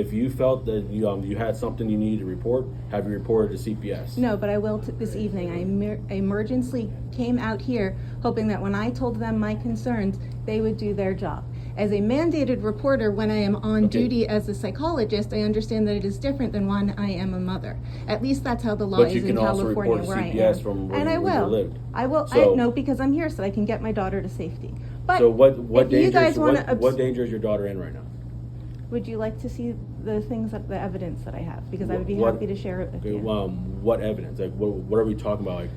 If you felt that you had something you needed to report, have you reported to CPS? No, but I will this evening. I emergently came out here hoping that when I told them my concerns, they would do their job. As a mandated reporter, when I am on duty as a psychologist, I understand that it is different than when I am a mother. At least that's how the law is in California, where I am. And I will. I will. So, I know, because I'm here so I can get my daughter to safety. But so what danger is your daughter in right now? Would you like to see the evidence that I have? Because I would be happy to share it with you. What evidence? Like, what are we talking about? Like,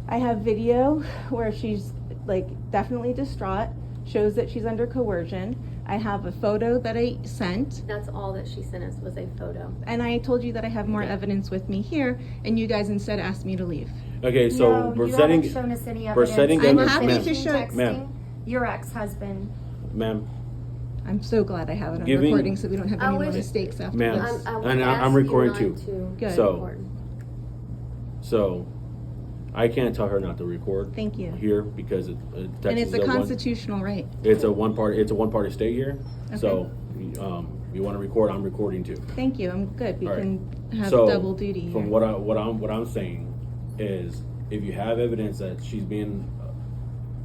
I have video where she's like definitely distraught, shows that she's under coercion. I have a photo that I sent. That's all that she sent us, was a photo. And I told you that I have more evidence with me here, and you guys instead asked me to leave. Okay, so no, you haven't shown us any evidence. I'm happy to show texting your ex-husband. Ma'am. I'm so glad I have it on recording so we don't have any more mistakes after Ma'am, this. and I'm recording too. Good. So I can't tell her not to record. Thank you. Here because and it's a constitutional right. It's a one-party state here. Okay. So you want to record? I'm recording too. Thank you. I'm good. We can have so, double duty here. From what I'm saying is, if you have evidence that she's being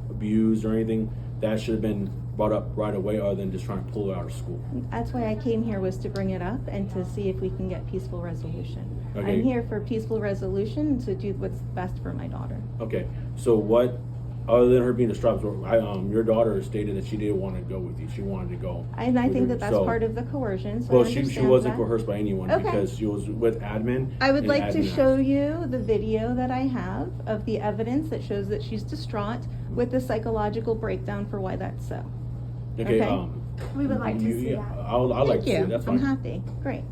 abused or anything, that should have been brought up right away, other than just trying to pull her out of school. That's why I came here, was to bring it up and to see if we can get peaceful resolution. Okay. I'm here for peaceful resolution, to do what's best for my daughter. Okay, so what, other than her being distraught, your daughter stated that she didn't want to go with you. She wanted to go. And I think that's part of the coercion. So well, she wasn't coerced by anyone, because she was with admin. I would like to show you the video that I have of the evidence that shows that she's distraught, with the psychological breakdown for why that's so. Okay. We would like to see that. I'd like to see it. That's fine. I'm happy. Great.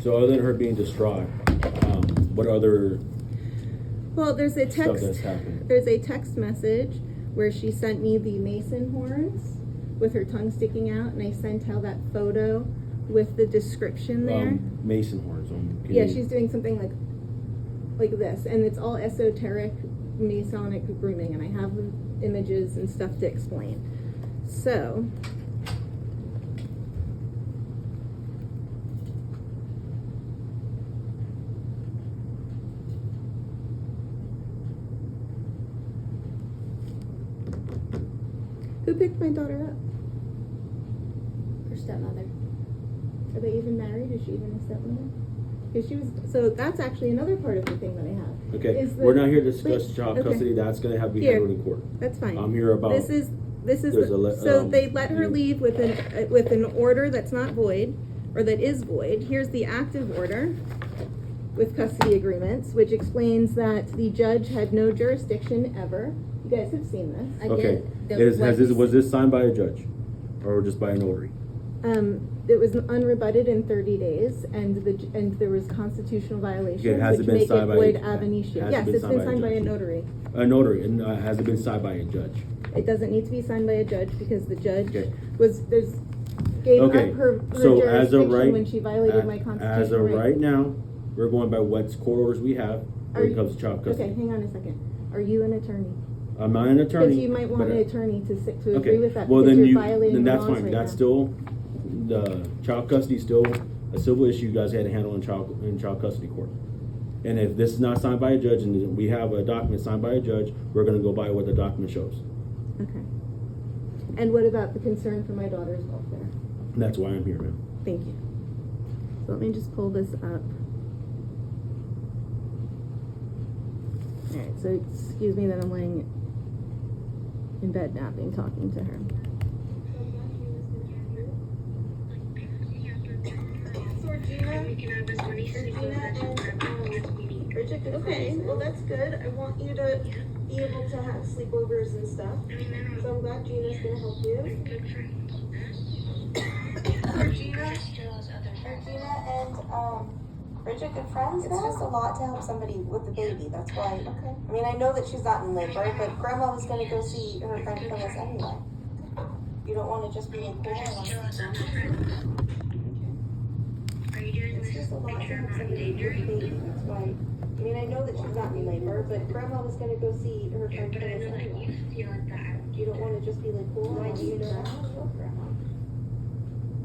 So other than her being distraught, what other there's a text. Stuff that's happened? There's a text message where she sent me the Mason horns with her tongue sticking out, and I sent out that photo with the description there. Mason horns. She's doing something like this, and it's all esoteric Masonic grooming, and I have the images and stuff to explain. So. Who picked my daughter up? Her stepmother. Are they even married? Is she even a stepmother? Because she was. So that's actually another part of the thing that I have. Okay, we're not here to discuss child custody. That's going to have to be handled in court. That's fine. I'm here about. This is. So they let her leave with an order that's not void, or that is void. Here's the active order with custody agreements, which explains that the judge had no jurisdiction ever. You guys have seen this. Okay. Was this signed by a judge, or just by a notary? It was unrebutted in 30 days, and there was constitutional violations which make it void ab initio. Yes, it's been signed by a notary. A notary, and has it been signed by a judge? It doesn't need to be signed by a judge, because the judge gave up her jurisdiction when she violated my constitutional As of right now, we're going by what court orders we have when it comes to child custody. Okay, hang on a second. Are you an attorney? I'm not an attorney. Because you might want an attorney to agree with that. Well, then that's fine. That's still, the child custody is still a civil issue you guys had to handle in child custody court. And if this is not signed by a judge, and we have a document signed by a judge, we're going to go by what the document shows. Okay. And what about the concern for my daughter's welfare? That's why I'm here, ma'am. Thank you. So let me just pull this up. All right, so excuse me that I'm laying in bed napping, talking to her. Okay, well that's good. I want you to be able to have sleepovers and stuff. So I'm glad Gina's gonna help you. Regina and Bridget good friends? It's just a lot to help somebody with the baby. That's why. Okay. I mean, I know that she's not in labor, but Grandma was going to go see her friend Phyllis anyway. You don't wanna just be like, cool. Are you doing It's this just a lot to picture have not somebody with a dangerous? baby, that's why. I mean, I know that she's not in labor, but grandma was gonna go see her friend But I Phyllis know that anyway. you feel like that. You don't wanna just be like, cool, Why I do you you know not? that, I love grandma.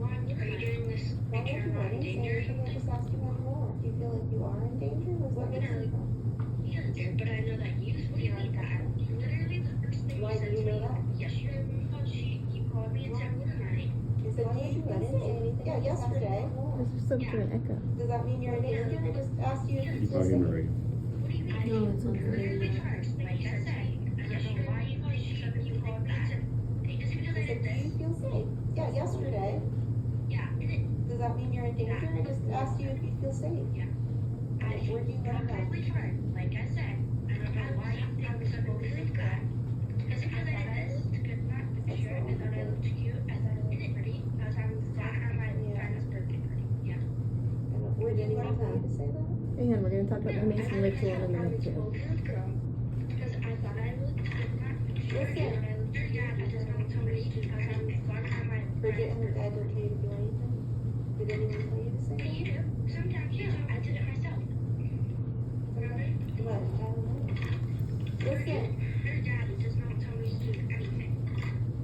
Are you doing this Why don't picture you not want to say dangerous? anything? I'm just asking how you are. Do you feel like you are in danger? Was that what you thought? Yeah, but I know that you feel like that. Literally the first thing Why you do said you to know me that? yesterday when we called, you called me and said good night. I said, do you feel safe? Yeah, yesterday. echo. Does that mean you're in danger? I just asked you if you You're feel talking safe. already. What do you mean? No, it's on the Literally radio. first, like I said, I don't know why you called me and said they just because I I said, did do you this. feel safe? Yeah, yesterday. Yeah, Does that mean you're in danger? I just asked you if you feel safe. I Where'd you learn that? probably tried. Like I said, I don't know why you think I would think that. Because I did this to get back the picture. I thought I looked cute. I thought I looked pretty. I was having fun at my friend's birthday party. Yeah. And where'd you learn that? To say that? Hang on, we're gonna talk about the Mason ritual in a minute too. Because I thought I looked good in that picture. Listen. And I looked cute. Yeah, I just want somebody to. I was having fun at my Bridget and her friend's dad didn't tell you to do anything? Did anyone tell you to say birthday. that? You do. Sometimes, yeah. I did it myself. What? I don't know. Listen, Her daddy does not tell me to do anything.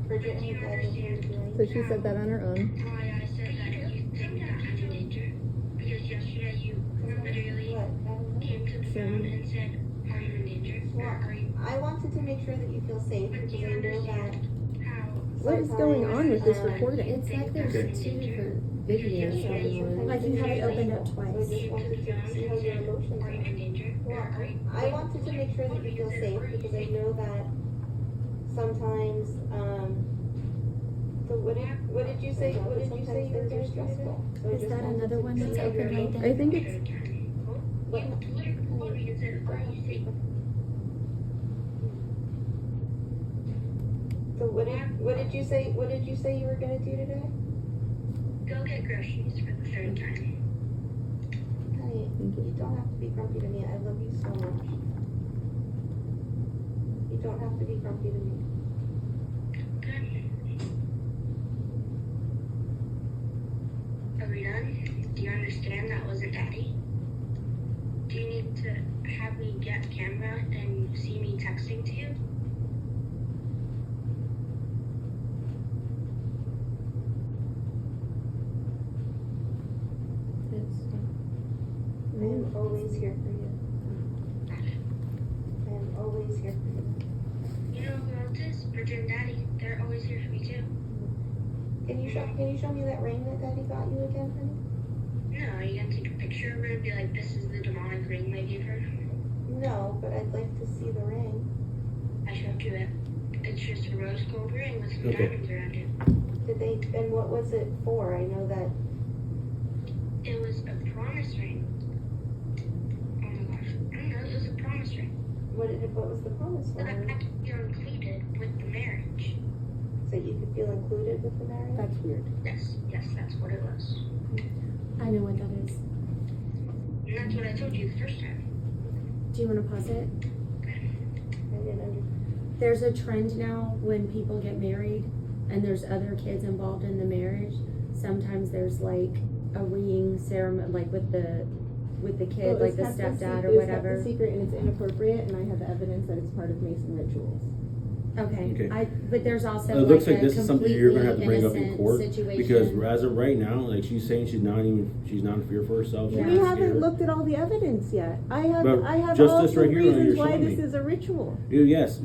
Bridget and her dad didn't tell you to do anything? So she said that on her own. Why I said that you think that I'm in danger? Because yesterday you literally What? I don't know. came to the phone and said, are you in danger? Or are you? I wanted to make sure that you feel safe But because do you I know that understand how? What is going on with this recording? It's like there's Okay. two different videos going on. Like you have it opened up So I twice. just wanted to see how your emotions Are you in are. danger? Or are you? I wanted to make sure that you feel safe because I know that sometimes, so what did you say, you were gonna do stressful? So I Is just that wanted another to one see that's how your open right emotions- there? I think it's, You literally called me and said, are you safe? So what did you say you were gonna do today? Go get groceries for the third time. Honey, you don't have to be grumpy to me. I love you so much. You don't have to be grumpy to me. Are we done? Do you understand that wasn't daddy? Do you need to have me get a camera and see me texting to you? I am always here for you. I am always here for you. You know who else is? Bridget and Daddy. They're always here for me too. Can you show me that ring that Daddy got you again, honey? No, are you gonna take a picture of her and be like, this is the demonic ring they gave her? No, but I'd like to see the ring. I showed you it. It's just a rose gold ring with some Okay. diamonds around it. Did they, and what was it for? I know that, It was a promise ring. Oh my gosh. I don't know, it was a promise ring. what was the promise So for? that you're included with the marriage. So you could feel included with the marriage? that's weird. Yes, that's what it was. I know what that is. And that's what I told you the first time. Do you want to pause it? I didn't understand. There's a trend now when people get married and there's other kids involved in the marriage. Sometimes there's like a ring ceremony, like with the kid, like the stepdad or whatever. It's secret and it's inappropriate, and I have evidence that it's part of Mason rituals. Okay. But there's also It looks like like this is something you're gonna have to bring up in innocent court, situation. because as of right now, like she's saying she's not in fear for herself. She's We not haven't scared. looked at all the evidence yet. I have But just all this the right here, reasons you're why showing this me. is a ritual. Yes,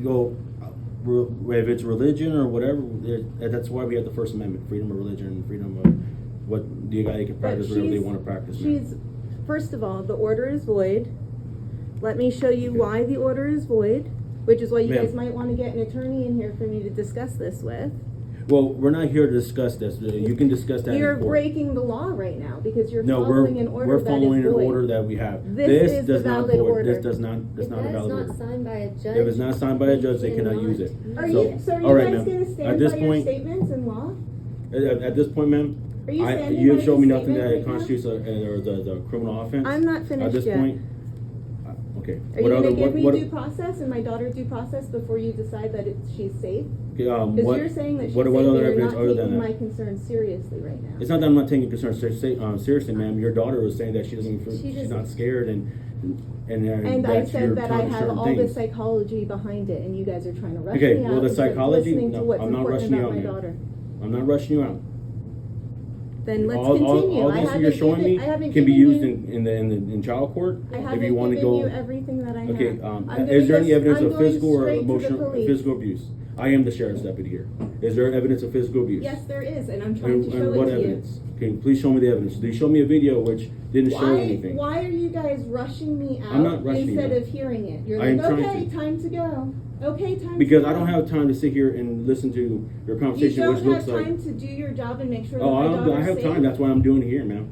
if it's religion or whatever, that's why we have the First Amendment: freedom of religion and freedom of what the guy can practice whatever they want to practice. She's, first of all, the order is void. Let me show you Okay. why the order is void, which is why you Ma'am. guys might want to get an attorney in here for me to discuss this with. Well, we're not here to discuss this. You can discuss that You're in court. breaking the law right now because you're No, following an order we're that following is an void. order that we have. This is does the not valid void. order. This does not. That's If not a that's valid not order. signed by a judge. If it's not signed by a judge, they cannot cannot use it. Are So- you all right, guys ma'am. going to stand At this by your point- statements in law? At this point, ma'am, Are you standing you by have shown your me nothing statement that right now? constitutes the criminal offense. I'm not finished At this yet. point, Okay. Are you gonna give me due process and my daughter due process before you decide that she's safe? Because you're saying that she's safe, what and other you're evidence not other than taking that? my concerns seriously right now. It's not that I'm not taking concerns seriously, ma'am. Your daughter was saying that she doesn't feel, She she's just- not scared and And I that you're said that I telling have certain all the things. psychology behind it, and you guys are trying to rush Okay, me well, out the instead of psychology, listening to no, what's I'm not important rushing you about out, my ma'am. daughter. I'm not rushing you out. Then let's all continue. I this haven't you're showing given, me I haven't can be given used you, in child court I if haven't you want to given go. you everything that I have. Okay, I'm gonna is there go- any evidence I'm of going physical or straight to the emotional police. physical abuse? I am the sheriff's deputy here. Is there evidence of physical abuse? Yes, there is, and I'm trying to show And what it to you. evidence? Okay, please show me the evidence. They showed me a video which didn't show anything. Why are you guys rushing me out I'm not rushing instead you. of hearing it? You're I am like, trying okay, to. time to go. Okay, time Because to go. I don't have time to sit here and listen to your You conversation, don't which have looks like. time to do your job and make sure that Oh, my I daughter's have safe? time. That's why I'm doing it here, ma'am.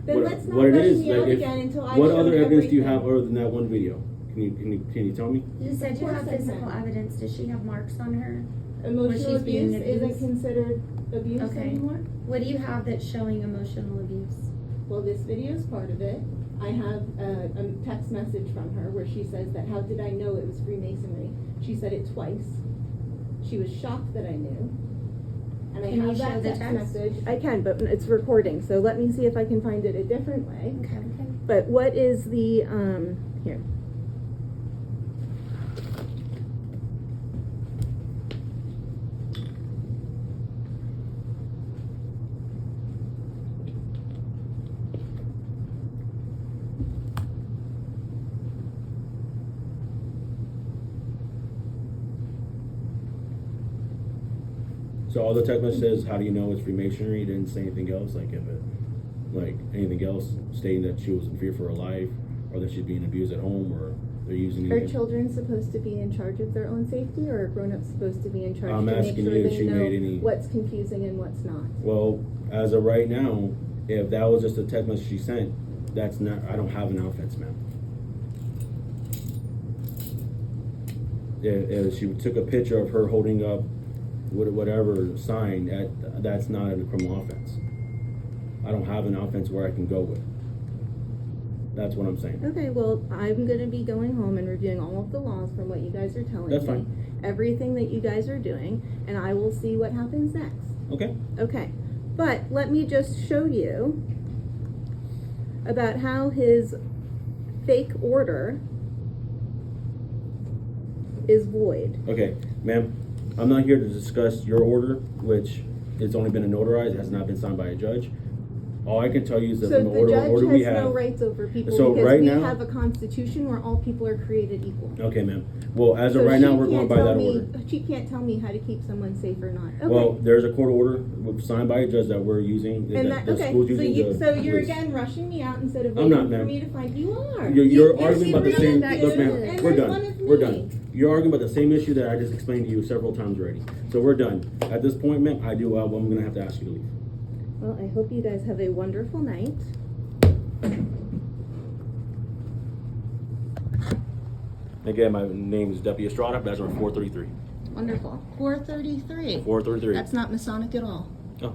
Then let's not what it rush is, me like, out if- again until I what show other evidence do you everything. have other than that one video? Can you tell me? You said you Of have course I physical can. evidence. Does she have marks on her? Emotional she's being abuse isn't abused? considered abuse Okay. anymore? What do you have that's showing emotional abuse? Well, this video is part of it. I have a text message from her where she says that, how did I know it was Freemasonry? She said it twice. She was shocked that I knew. And I Can you have show that the text text? message. I can, but it's recording, so let me see if I can find it a different way. Okay. But what is the, here. So all the text message says, how do you know it's Freemasonry? It didn't say anything else, like anything else stating that she was in fear for her life, or that she's being abused at home, or they're using Are anything. children supposed to be in charge of their own safety, or are grown-ups supposed to be in charge I'm to make asking sure you if they she know made any- what's confusing and what's not? Well, as of right now, if that was just a text message she sent, that's not, I don't have an offense, ma'am. If she took a picture of her holding up whatever sign, that's not a criminal offense. I don't have an offense where I can go with. That's what I'm saying. Okay, well, I'm gonna be going home and reviewing all of the laws from what you guys are telling me. That's fine. Everything that you guys are doing, and I will see what happens next. Okay. Okay, but let me just show you about how his fake order is void. Okay, ma'am, I'm not here to discuss your order, which it's only been notarized, it has not been signed by a judge. All I can tell you is that So in the the order judge we has have. no rights over people So because right we now- have a constitution where all people are created equal. Okay, ma'am. Well, as of So right she now, we're going can't by tell that me- order. She can't tell me how to keep someone safe or not. Okay. Well, there's a court order signed by a judge that we're using. And that that, the okay, school's so using so the you're police. again rushing me out instead of I'm waiting not, for ma'am. me to find. You are. You're Yes, arguing you about the really same. do. Look, ma'am, And we're there's done. one of We're me. done. You're arguing about the same issue that I just explained to you several times already. So we're done. At this point, ma'am, I'm going to have to ask you to leave. Well, I hope you guys have a wonderful night. Again, my name is Deputy Estrada, badge number 433. Wonderful. 433. 433. That's not Masonic at all. Oh,